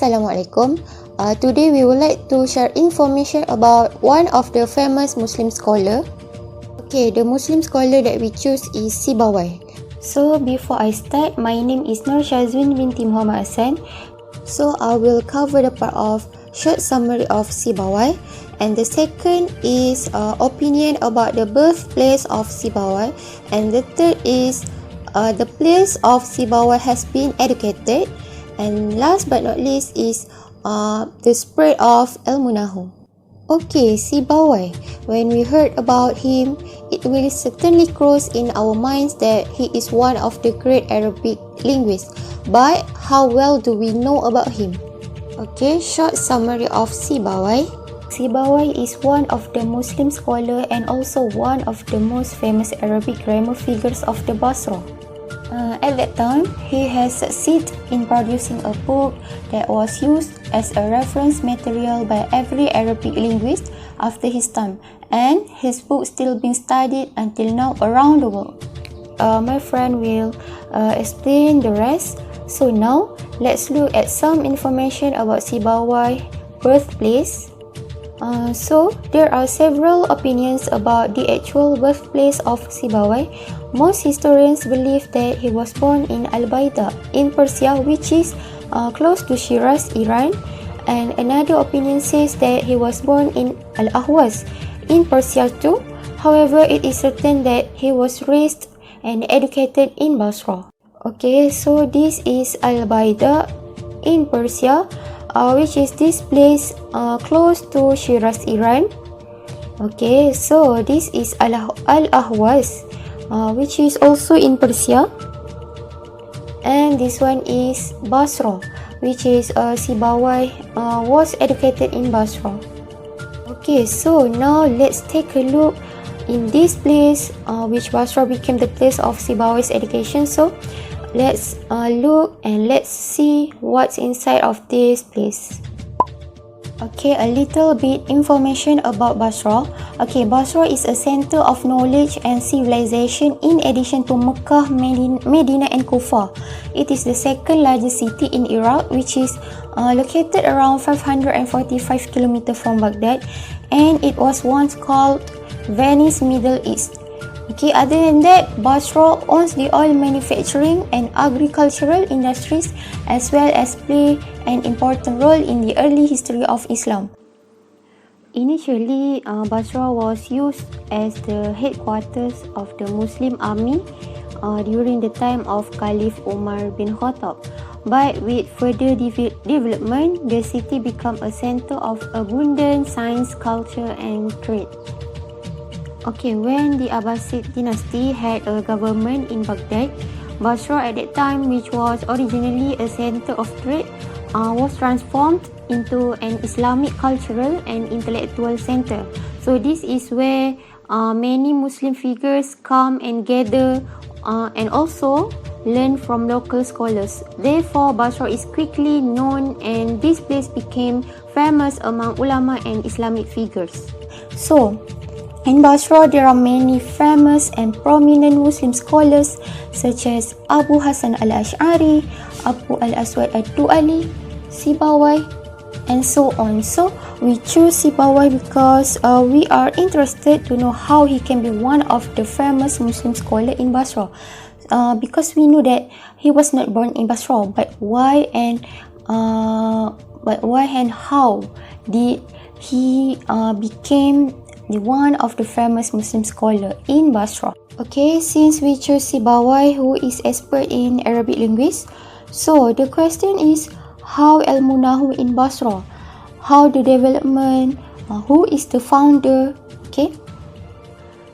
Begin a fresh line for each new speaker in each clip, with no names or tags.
Assalamualaikum. Today we would like to share information about one of the famous Muslim scholar. Okay, the Muslim scholar that we choose is Sibawayh. So before I start, my name is Nur Shazwin binti Muhammad Hassan. So I will cover the part of short summary of Sibawayh, and the second is opinion about the birthplace of Sibawayh, and the third is the place of Sibawayh has been educated, and last but not least is the spread of Al-Munahu. Okay, Sibawayh. When we heard about him, it will certainly cross in our minds that he is one of the great Arabic linguists. But how well do we know about him? Okay, short summary of Sibawayh. Sibawayh is one of the Muslim scholar and also one of the most famous Arabic grammar figures of the Basra. At that time, he has succeeded in producing a book that was used as a reference material by every Arabic linguist after his time, and his book still being studied until now around the world. My friend will explain the rest. So now, let's look at some information about Sibawayh birthplace. So there are several opinions about the actual birthplace of Sibawayh. Most historians believe that he was born in Al-Baida in Persia, which is close to Shiraz, Iran, and another opinion says that he was born in Al-Ahwaz in Persia too. However, it is certain that he was raised and educated in Basra. Okay, so this is Al-Baida in Persia, which is this place close to Shiraz, Iran. Okay, so this is Al-Ahwaz, which is also in Persia, and this one is Basra, which is Sibawayh was educated in Basra. Okay, so now let's take a look in this place, which Basra became the place of Sibawayh's education. So let's look and let's see what's inside of this place. Okay, a little bit information about Basra. Okay, Basra is a center of knowledge and civilization in addition to Mecca, Medina and Kufa. It is the second largest city in Iraq, which is located around 545 km from Baghdad, and it was once called Venice, Middle East. Okay, other than that, Basra owns the oil manufacturing and agricultural industries, as well as play an important role in the early history of Islam. Initially, Basra was used as the headquarters of the Muslim army during the time of Caliph Umar bin Khattab. But with further development, the city became a center of abundant science, culture and trade. Okay, when the Abbasid dynasty had a government in Baghdad, Basra at that time, which was originally a center of trade, was transformed into an Islamic cultural and intellectual center. So this is where many Muslim figures come and gather and also learn from local scholars. Therefore, Basra is quickly known, and this place became famous among ulama and Islamic figures. So in Basra, there are many famous and prominent Muslim scholars such as Abu Hasan al-Ash'ari, Abu al-Aswad ad-Du'ali, Sibawayh, and so on. So we choose Sibawayh because we are interested to know how he can be one of the famous Muslim scholar in Basra. Because we know that he was not born in Basra, but why and how did he became the one of the famous Muslim scholar in Basra? Okay, since we chose Sibawayh, who is expert in Arabic linguist, so the question is how Al-Munahu in Basra, how the development, who is the founder?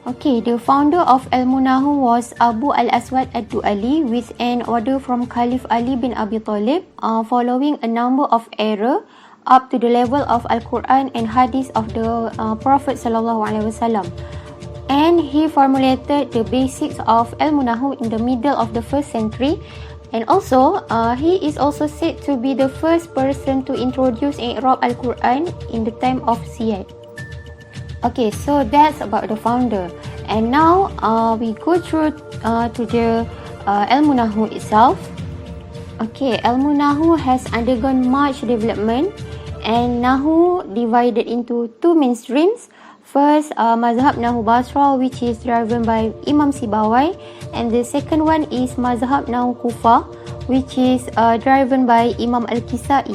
Okay, the founder of Al-Munahu was Abu al-Aswad ad-Du'ali with an order from Caliph Ali bin Abi Talib, following a number of errors up to the level of Al-Quran and Hadith of the Prophet Sallallahu Alaihi Wasallam. And he formulated the basics of Al-Munahu in the middle of the 1st century. And also, he is also said to be the first person to introduce I'rab Al-Quran in the time of Ziyad. Okay, so that's about the founder. And now we go through to the Al-Munahu itself. Okay, ilmu Nahu has undergone much development and Nahu divided into two main streams. First, Mazhab Nahu Basra, which is driven by Imam Sibawayh, and the second one is Mazhab Nahu Kufa, which is driven by Imam Al-Kisai.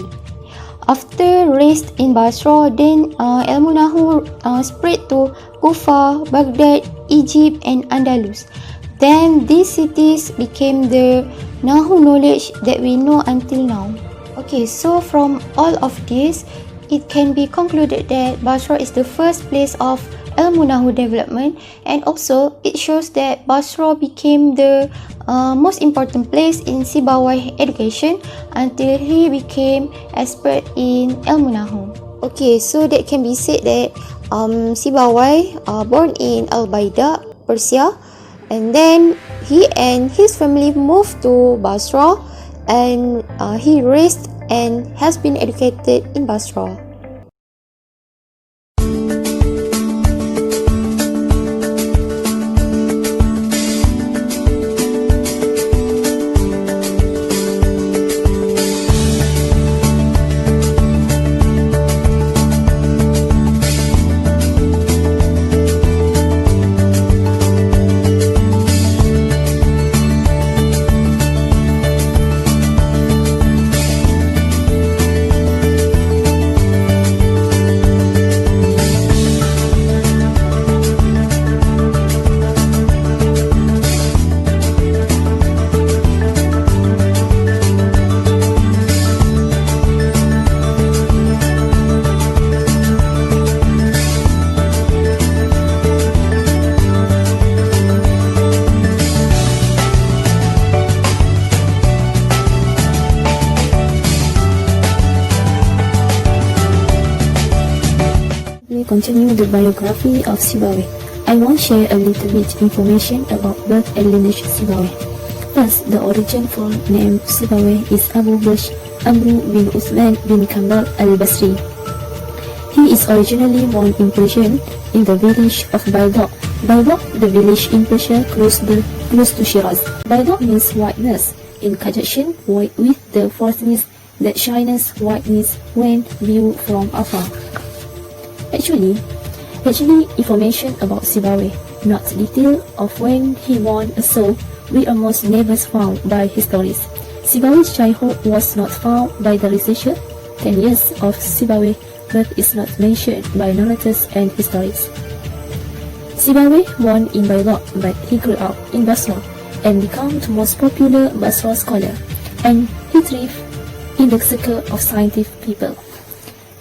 After raised in Basra, then ilmu Nahu spread to Kufa, Baghdad, Egypt and Andalus. Then these cities became the Nahu knowledge that we know until now. Okay, so from all of this, it can be concluded that Basra is the first place of ilmu Nahu development, and also it shows that Basra became the most important place in Sibawayh education until he became expert in ilmu Nahu. Okay, so that can be said that Sibawayh born in Al-Baida, Persia, and then he and his family moved to Basra, and he raised and has been educated in Basra.
We continue the biography of Sibawayh. I want to share a little bit information about birth and lineage Sibawayh. First, the origin for name Sibawayh is Abu Bakr Amru bin Uthman bin Kambal al-Basri. He is originally born in Persia in the village of Bayda. Bayda, the village in Persia close to Shiraz. Bayda means whiteness, in conjunction with the fourthness that shines whiteness when viewed from afar. Actually, information about Sibawayh, not detail of when he born, so we almost never found by historians. Sibawayh's childhood was not found by the researcher. 10 years of Sibawayh birth is not mentioned by narrators and historians. Sibawayh born in Bayda, but he grew up in Basra and became the most popular Basra scholar, and he thrived in the circle of scientific people.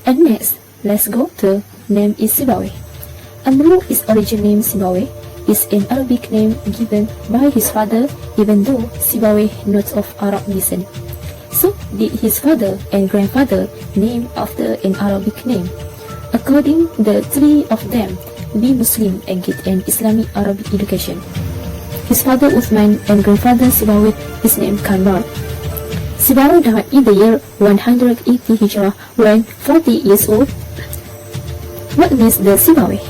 And next, let's go to name is Sibawayh. Amru is original name Sibawayh is an Arabic name given by his father, even though Sibawayh not of Arab descent. So did his father and grandfather name after an Arabic name. According the three of them be Muslim and get an Islamic Arabic education. His father Uthman and grandfather Sibawayh is named Kanbar. Sibawayh died in the year 180 Hijrah when 40 years old. What is the Sibawayh?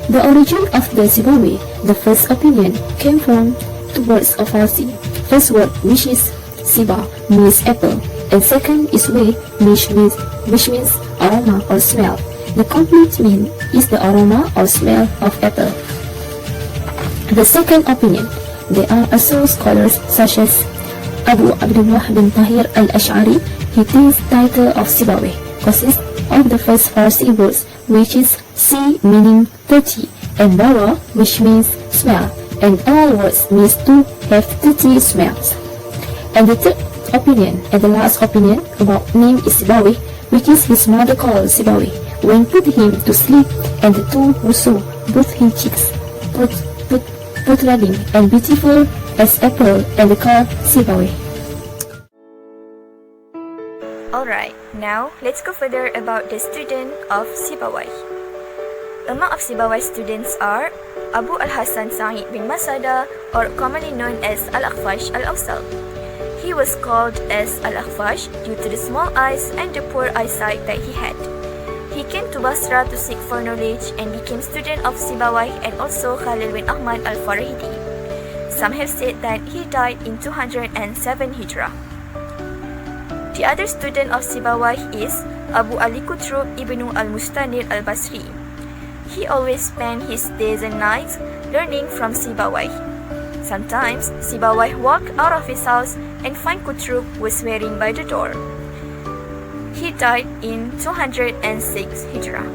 The origin of the Sibawayh, the first opinion, came from two words of Farsi. First word, which is Siba, means apple, and second is way, which means aroma or smell. The complete meaning is the aroma or smell of apple. The second opinion, there are also scholars such as Abu Abdullah bin Tahir al-Ash'ari. His title of Sibawayh consists of the first Farsi words, which is Si meaning 30 and Bawa, which means smell, and all words means to have 30 smells. And the third opinion and the last opinion about name is Sibawayh, which is his mother called Sibawayh when put him to sleep, and the two who saw both his cheeks put loving and beautiful as apple, and they called Sibawayh.
Alright, now let's go further about the student of Sibawayh. Among of Sibawayh's students are Abu al-Hasan Sa'id bin Masada, or commonly known as Al-Akhfash al-Awsal. He was called as Al-Akhfash due to the small eyes and the poor eyesight that he had. He came to Basra to seek for knowledge and became student of Sibawayh and also Khalil bin Ahmad al-Farahidi. Some have said that he died in 207 Hijrah. The other student of Sibawayh is Abu Ali Kutrub Ibnu Al-Mustanir Al-Basri. He always spent his days and nights learning from Sibawayh. Sometimes, Sibawayh walked out of his house and find Kutrub was swearing by the door. He died in 206 Hijrah.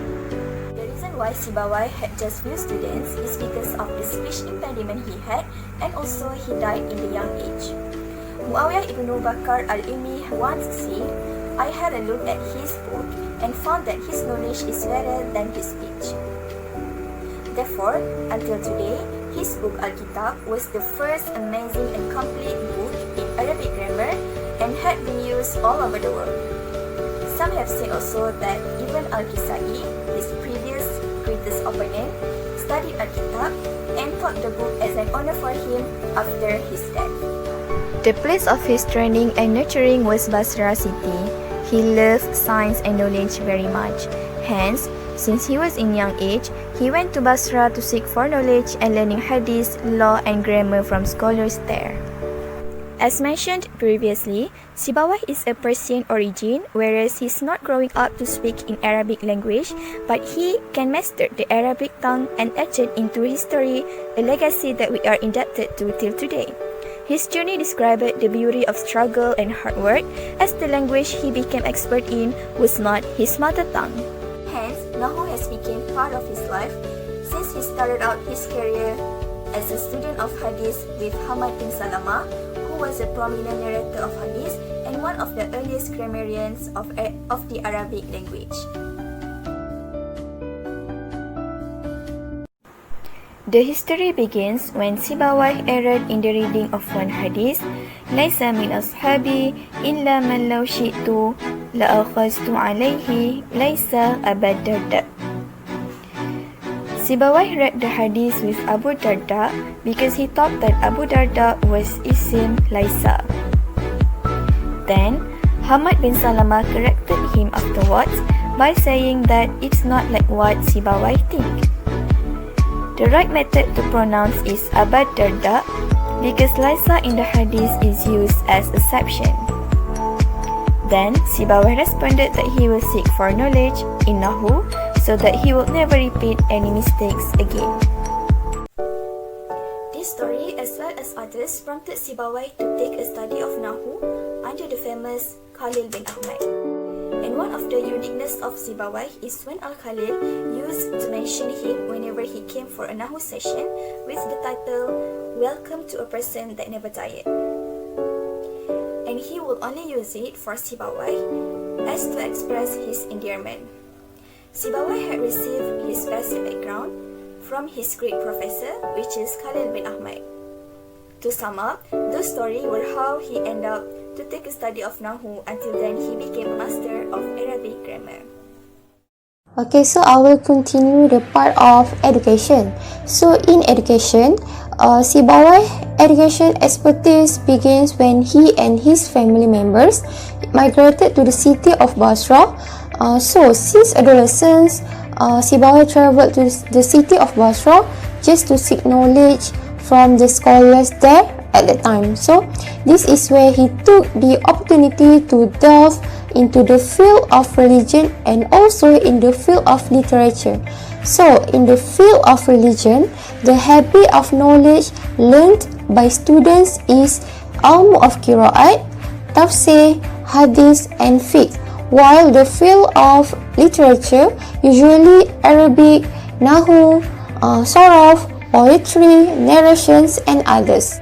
The reason why Sibawayh had just few students is because of the speech impediment he had, and also he died in a young age. Muawiyah ibn Bakr al-Imi once said, "I had a look at his book and found that his knowledge is better than his speech." Therefore, until today, his book Al-Kitab was the first amazing and complete book in Arabic grammar and had been used all over the world. Some have said also that even Al-Kisai, his previous greatest opponent, studied Al-Kitab and taught the book as an honor for him after his death. The place of his training and nurturing was Basra city. He loved science and knowledge very much. Hence, since he was in young age, he went to Basra to seek for knowledge and learning hadith, law and grammar from scholars there. As mentioned previously, Sibawayh is a Persian origin, whereas he's not growing up to speak in Arabic language, but he can master the Arabic tongue and etch it into history, a legacy that we are indebted to till today. His journey described the beauty of struggle and hard work, as the language he became expert in was not his mother tongue. Hence, Nahu has become part of his life since he started out his career as a student of Hadith with Hamad bin Salama, who was a prominent narrator of Hadith and one of the earliest grammarians of the Arabic language. The history begins when Sibawayh erred in the reading of one hadith, "Laysa min ashabi illa man law syi'tu la akhaztu alayhi laysa Abu Darda." Sibawayh read the hadith with Abu Darda because he thought that Abu Darda was isim Laysa. Then, Hamad bin Salama corrected him afterwards by saying that it's not like what Sibawayh think. The right method to pronounce is Abu Darda because Laysa in the hadith is used as exception. Then, Sibawayh responded that he will seek for knowledge in Nahu so that he will never repeat any mistakes again. This story, as well as others, prompted Sibawayh to take a study of Nahu under the famous Khalil bin Ahmad. And one of the uniqueness of Sibawayh is when Al-Khalil used to mention him whenever he came for a Nahu session with the title, "Welcome to a person that never tired." And he would only use it for Sibawayh as to express his endearment. Sibawayh had received his basic background from his great professor, which is Khalil bin Ahmad. To sum up, those stories were how he ended up to take a study of Nahu until then he became a master of Arabic grammar.
Okay, so I will continue the part of education. So in education, Sibawayh education expertise begins when he and his family members migrated to the city of Basra. So since adolescence, Sibawayh traveled to the city of Basra just to seek knowledge from the scholars there at that time. So this is where he took the opportunity to delve into the field of religion and also in the field of literature. So in the field of religion, the habit of knowledge learned by students is ilmu of qiraat, tafsir, hadith and fiqh, while the field of literature, usually Arabic, Nahu, Saraf, poetry, narrations and others.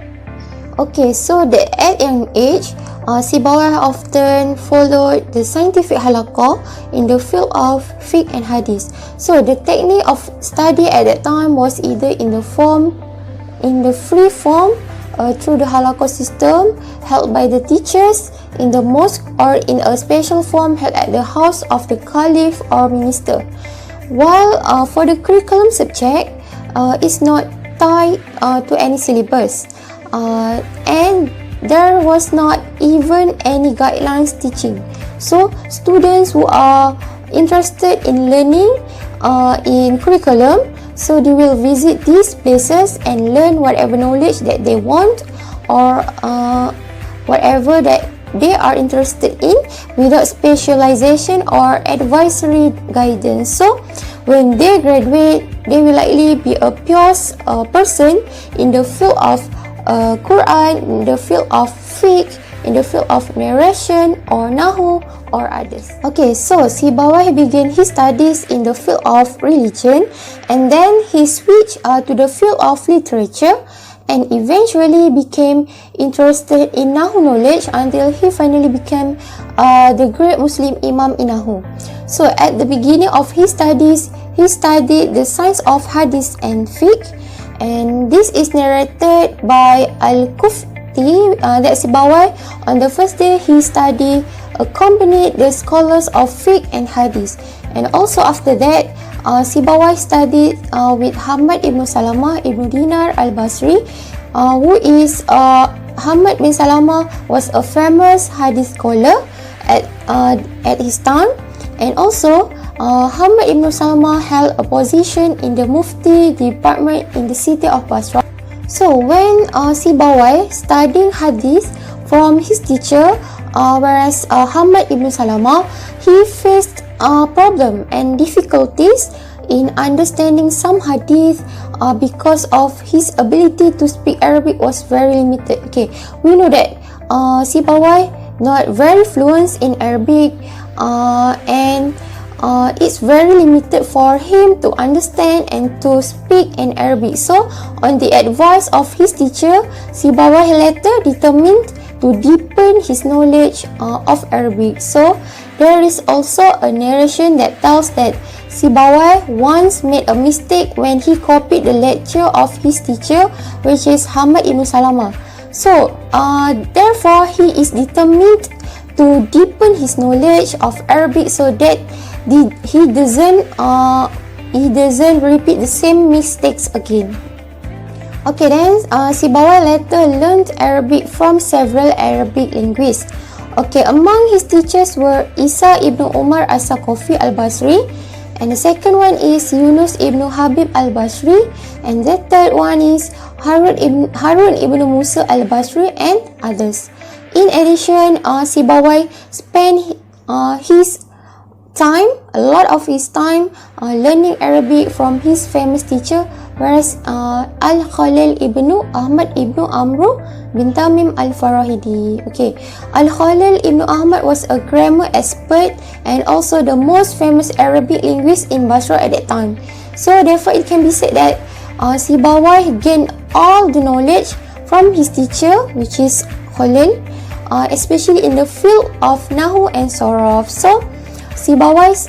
Okay, so at young age, Sibawayh often followed the scientific halaqah in the field of fiqh and hadith. So the technique of study at that time was either in the free form through the halaqah system held by the teachers in the mosque, or in a special form held at the house of the caliph or minister. While for the curriculum subject, it's not tied to any syllabus, and there was not even any guidelines teaching. So students who are interested in learning in curriculum, so they will visit these places and learn whatever knowledge that they want, or whatever that they are interested in without specialization or advisory guidance. So when they graduate, they will likely be a pure person in the field of Quran, in the field of fiqh, in the field of narration or nahu or others. Okay, so Sibawayh began his studies in the field of religion, and then he switched to the field of literature, and eventually became interested in nahu knowledge until he finally became the great Muslim Imam in nahu. So at the beginning of his studies, he studied the science of hadith and fiqh, and this is narrated by Al-Kufti, that's Sibawayh. On the first day he studied, accompanied the scholars of fiqh and hadith, and also after that Sibawayh studied with Hamad ibn Salamah ibn Dinar al-Basri, who is Hamad bin Salamah was a famous hadith scholar at his time, and also Hamad ibn Salamah held a position in the Mufti department in the city of Basra. So when Sibawayh studying hadith from his teacher, whereas Hamad ibn Salamah, he faced problem and difficulties in understanding some hadith because of his ability to speak Arabic was very limited. Okay, we know that Sibawayh not very fluent in Arabic, and it's very limited for him to understand and to speak in Arabic. So on the advice of his teacher, Sibawayh later determined to deepen his knowledge of Arabic. So there is also a narration that tells that Sibawayh once made a mistake when he copied the lecture of his teacher, which is Hamad ibn Salamah. So therefore he is determined to deepen his knowledge of Arabic so that he doesn't repeat the same mistakes again. Okay, then Sibawayh later learned Arabic from several Arabic linguists. Okay, among his teachers were Isa ibn Umar as-Saqafi al-Basri, and the second one is Yunus ibn Habib al-Basri, and the third one is Harun ibn Musa al-Basri, and others. In addition, Sibawayh spent a lot of his time learning Arabic from his famous teacher, whereas Al-Khalil ibn Ahmad ibn Amr bin Tamim al-Farahidi. Okay, Al-Khalil ibn Ahmad was a grammar expert and also the most famous Arabic linguist in Basra at that time. So therefore it can be said that Sibawayh gained all the knowledge from his teacher, which is Khalil, especially in the field of Nahu and Saraf. So Sibawayh's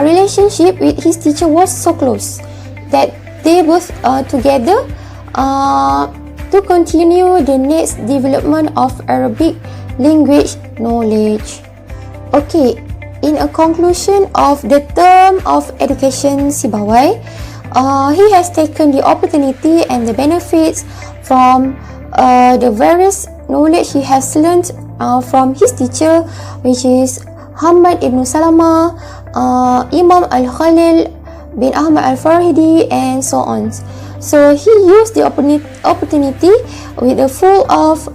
relationship with his teacher was so close that they both together to continue the next development of Arabic language knowledge. Okay, in a conclusion of the term of education Sibawayh, he has taken the opportunity and the benefits from the various knowledge he has learned from his teacher, which is Hamad ibn Salamah, Imam Al-Khalil bin Ahmad al-Farahidi, and so on. So he used the opportunity with the full of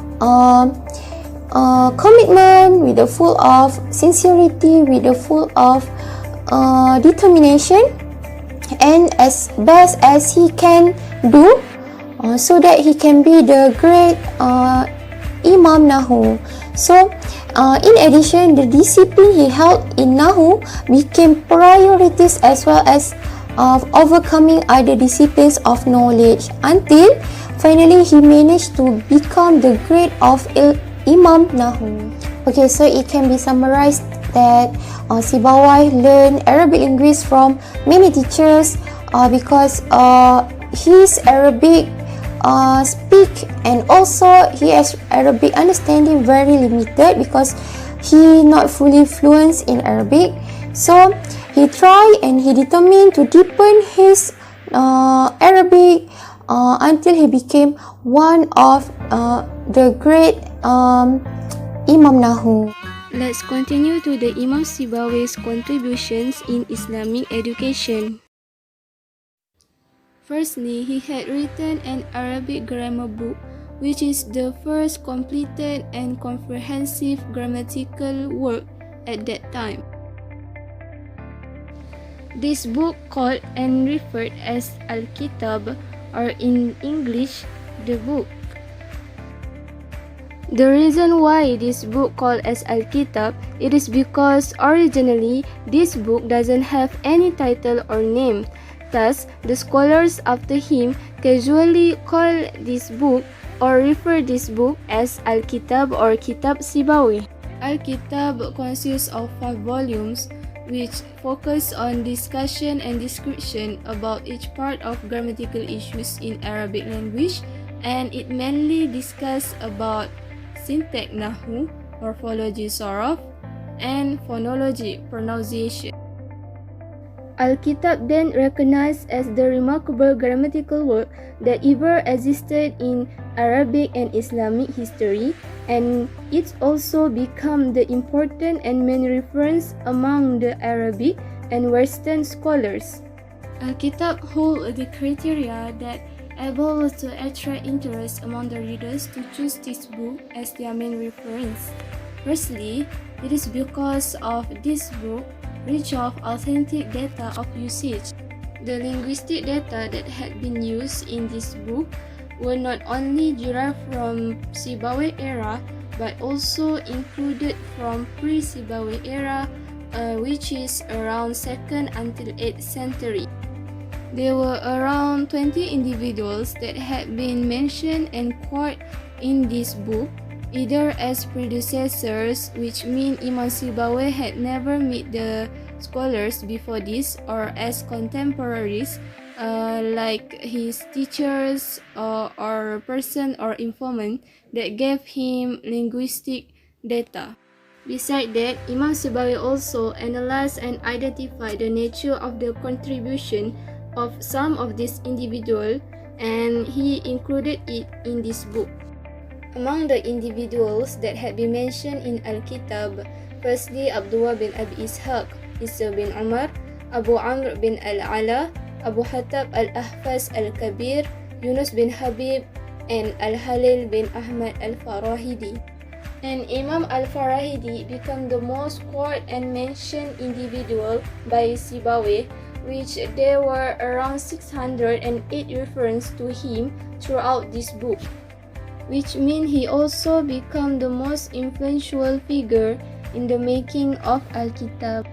commitment, with the full of sincerity, with the full of determination, and as best as he can do, so that he can be the great Imam Nahu. So in addition, the discipline he held in Nahu became priorities as well as overcoming other disciplines of knowledge until finally he managed to become the grade of Imam Nahu. Okay, so it can be summarized that Sibawayh learned Arabic linguistics from many teachers because his Arabic speak and also he has Arabic understanding very limited because he not fully fluent in Arabic. So he tried and he determined to deepen his Arabic until he became one of the great Imam Nahu.
Let's continue to the Imam Sibawayh's contributions in Islamic education. Firstly, he had written an Arabic grammar book which is the first completed and comprehensive grammatical work at that time. This book, called and referred as Al-Kitab, or in English, the book. The reason why this book called as Al-Kitab, it is because originally this book doesn't have any title or name. Thus, the scholars after him casually call this book or refer this book as Al-Kitab or Kitab Sibawayh. Al-Kitab consists of 5 volumes which focus on discussion and description about each part of grammatical issues in Arabic language, and it mainly discusses about syntax nahu, morphology saraf, and phonology pronunciation. Al-Kitab then recognized as the remarkable grammatical work that ever existed in Arabic and Islamic history, and it's also become the important and main reference among the Arabic and Western scholars. Al-Kitab holds the criteria that able to attract interest among the readers to choose this book as their main reference. Firstly, it is because of this book rich of authentic data of usage. The linguistic data that had been used in this book were not only derived from Sibawayh era but also included from pre-Sibawayh era, which is around 2nd until 8th century. There were around 20 individuals that had been mentioned and quoted in this book, either as predecessors, which mean Imam Sibawayh had never met the scholars before this, or as contemporaries, like his teachers or person or informant that gave him linguistic data. Besides that, Imam Sibawayh also analyzed and identified the nature of the contribution of some of these individuals, and he included it in this book. Among the individuals that had been mentioned in Al-Kitab, firstly Abdullah bin Abi Ishaq, Isa bin Umar, Abu Amr bin Al-Ala, Abu Hatab Al-Ahfaz Al-Kabir, Yunus bin Habib, and Al-Halil bin Ahmad Al-Farahidi. And Imam Al-Farahidi became the most quoted and mentioned individual by Sibawayh, which there were around 608 references to him throughout this book, which means he also became the most influential figure in the making of Al-Kitab.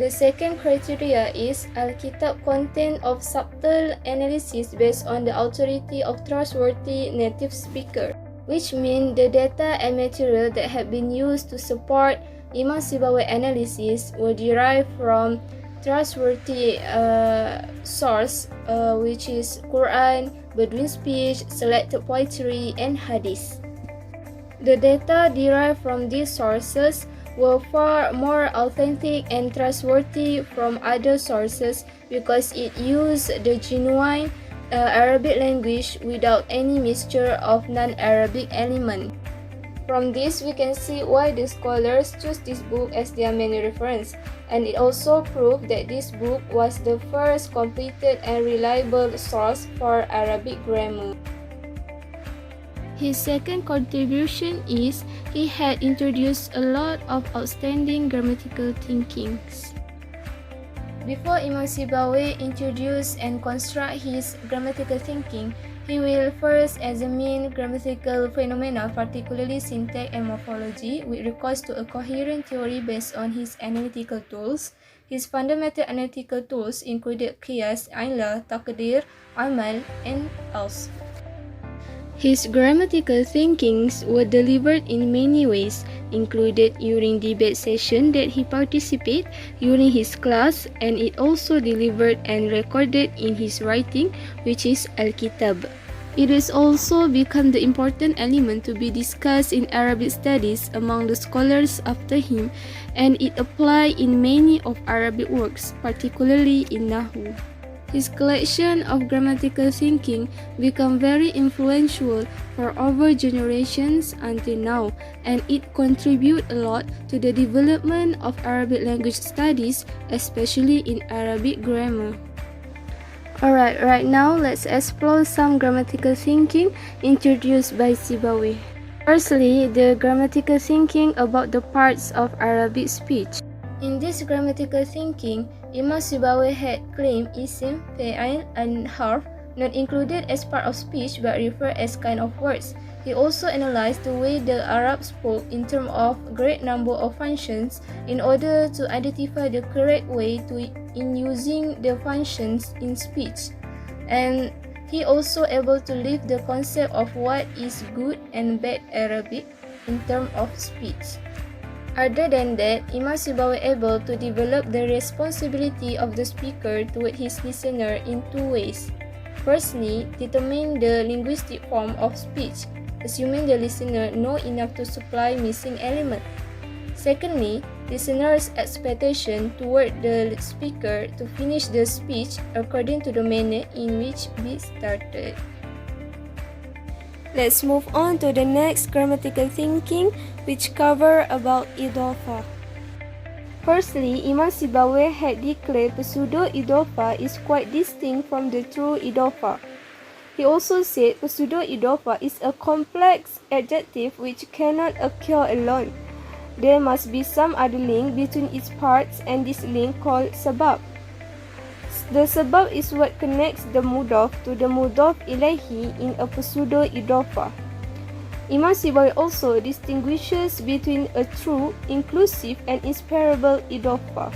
The second criteria is Al-Kitab content of subtle analysis based on the authority of trustworthy native speaker, which means the data and material that have been used to support Imam Sibawayh analysis were derived from trustworthy source, which is Quran, Bedouin speech, selected poetry, and hadith. The data derived from these sources were far more authentic and trustworthy from other sources because it used the genuine Arabic language without any mixture of non-Arabic element. From this, we can see why the scholars choose this book as their main reference, and it also proved that this book was the first completed and reliable source for Arabic grammar. His second contribution is he had introduced a lot of outstanding grammatical thinkings. Before Imam Sibawayh introduce and construct his grammatical thinking, he will first examine grammatical phenomena, particularly syntax and morphology, with recourse to a coherent theory based on his analytical tools. His fundamental analytical tools included qiyas, illa, taqdir, amal, and else. His grammatical thinkings were delivered in many ways, included during debate session that he participated during his class, and it also delivered and recorded in his writing, which is Al-Kitab. It has also become the important element to be discussed in Arabic studies among the scholars after him, and it applied in many of Arabic works, particularly in Nahu. His collection of grammatical thinking became very influential for over generations until now, and it contributed a lot to the development of Arabic language studies, especially in Arabic grammar. Alright, right now let's explore some grammatical thinking introduced by Sibawayh. Firstly, the grammatical thinking about the parts of Arabic speech. In this grammatical thinking, Imam Sibawayh had claimed isim, fa'il, and harf not included as part of speech but referred as kind of words. He also analyzed the way the Arabs spoke in terms of great number of functions in order to identify the correct way in using the functions in speech. And he also able to leave the concept of what is good and bad Arabic in terms of speech. Other than that, Imam Sibawayh able to develop the responsibility of the speaker toward his listener in two ways. Firstly, determine the linguistic form of speech, assuming the listener know enough to supply missing element. Secondly, listener's expectation toward the speaker to finish the speech according to the manner in which it started. Let's move on to the next grammatical thinking, which cover about idafa. Firstly, Imam Sibawayh had declared pseudo-idafa is quite distinct from the true idafa. He also said pseudo-idafa is a complex adjective which cannot occur alone. There must be some other link between its parts, and this link called sabab. The sabab is what connects the mudaf to the mudaf ilaihi in a pseudo-idafa. Imam Sibawayh also distinguishes between a true, inclusive, and inseparable idafa.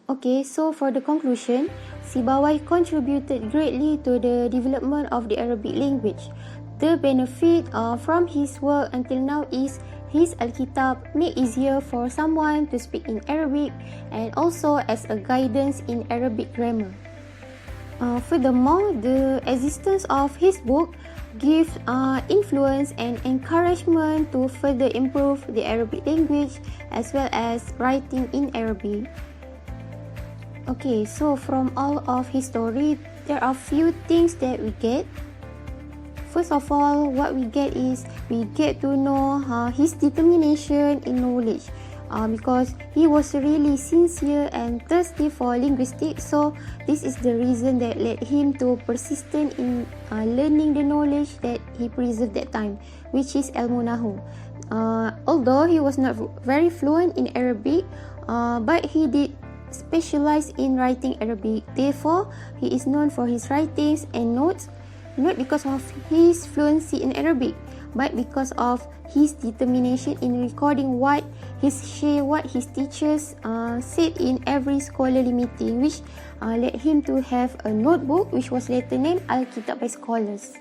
Okay, so for the conclusion, Sibawayh contributed greatly to the development of the Arabic language. The benefit from his work until now is his Alkitab made easier for someone to speak in Arabic and also as a guidance in Arabic grammar. Furthermore, the existence of his book gives influence and encouragement to further improve the Arabic language as well as writing in Arabic. Okay, so from all of his story, there are few things that we get. First of all, what we get is we get to know his determination in knowledge. Because he was really sincere and thirsty for linguistics, so this is the reason that led him to persistent in learning the knowledge that he preserved that time, which is ilmu nahu. Although he was not very fluent in Arabic, but he did specialize in writing Arabic. Therefore, he is known for his writings and notes, not because of his fluency in Arabic, but because of his determination in recording what his teachers said in every scholarly meeting, which led him to have a notebook which was later named Al-Kitab by scholars.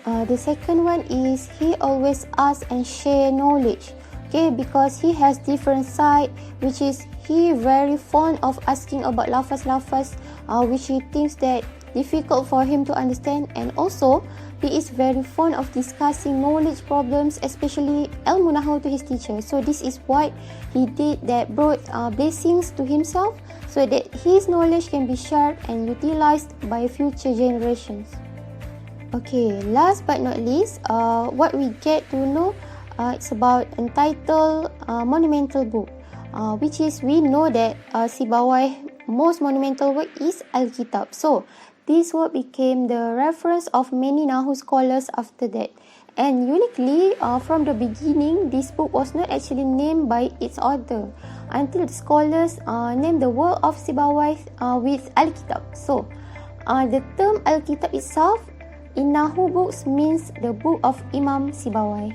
The second one is he always asks and share knowledge. Okay, because he has different side, which is he very fond of asking about lafaz, which he thinks that difficult for him to understand, and also he is very fond of discussing knowledge problems, especially ilmu nahu to his teacher. So this is what he did that brought blessings to himself, so that his knowledge can be shared and utilized by future generations. Okay, last but not least, what we get to know, it's about entitled monumental book, which is we know that Sibawayh most monumental work is Al-Kitab. So this work became the reference of many Nahu scholars after that. And uniquely, from the beginning, this book was not actually named by its author until the scholars named the work of Sibawayh with Al-Kitab. So, the term Al-Kitab itself in Nahu books means the book of Imam Sibawayh.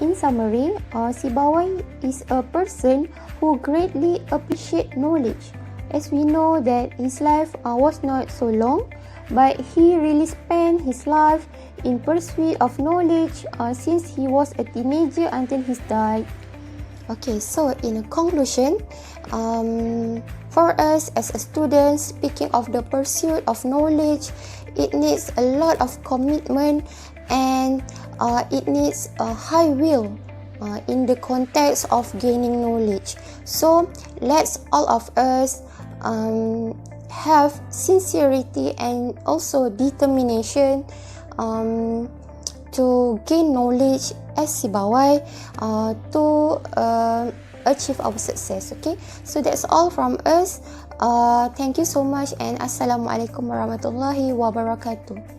In summary, Sibawayh is a person who greatly appreciates knowledge. As we know that his life was not so long, but he really spent his life in pursuit of knowledge since he was a teenager until he died. Okay, so in conclusion, for us as a student, speaking of the pursuit of knowledge, it needs a lot of commitment and it needs a high will in the context of gaining knowledge. So let's all of us have sincerity and also determination to gain knowledge as Sibawayh to achieve our success. Okay, so that's all from us. Thank you so much and Assalamualaikum warahmatullahi wabarakatuh.